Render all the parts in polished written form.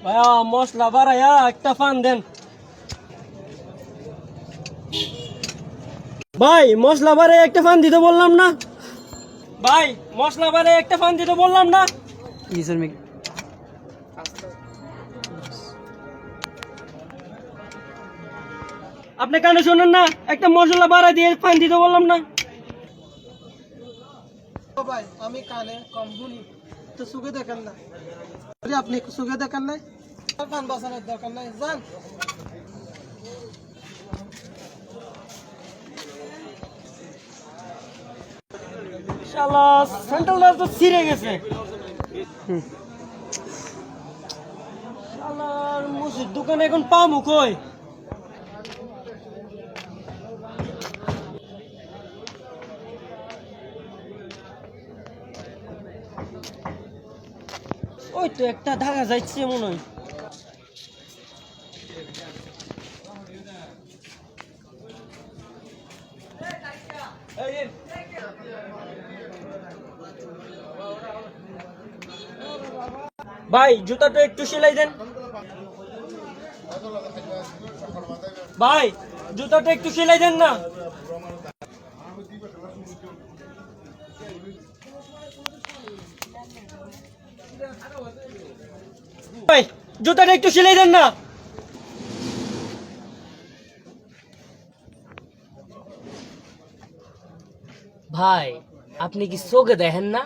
ভাইয়া মশলা বাড়াইয়া একটা ফান দেন। ভাই মশলা বাড়াইয়া একটা ফান দিতে বললাম না। ভাই মশলা বাড়াইয়া একটা ফান দিতে বললাম না। আপনি কানে শোনেন না? একটা মশলা বাড়া দিয়ে ফান দিতে বললাম না। ভাই আমি কানে কম শুনি, তো চোখে দেখেন না? আপনি চোখে দেখেন নাই? কান বাঁচানোর দরকার নাই, যান। শালা সেন্ট্রালটা তো ছিঁড়ে গেছে। শালার মুসির দোকানে এখন পামু কই? ওই তো একটা ঢাকা যাচ্ছে মনে হয়। ভাই জুতাটা একটু সেলাই দেন। ভাই জুতাটা একটু সেলাই দেন না। ভাই জুতাটা একটু সেলাই দেন না। ভাই আপনি কি চোখে দেখেন না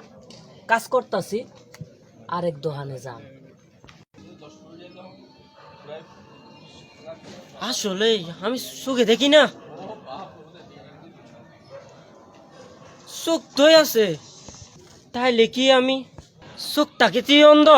কাজ করতেছি? আরেক দোকানে যান। আসলে আমি চোখে দেখি না, চোখ ধোয় আছে। তাইলে কি আমি চোখটাকে অন্ধ?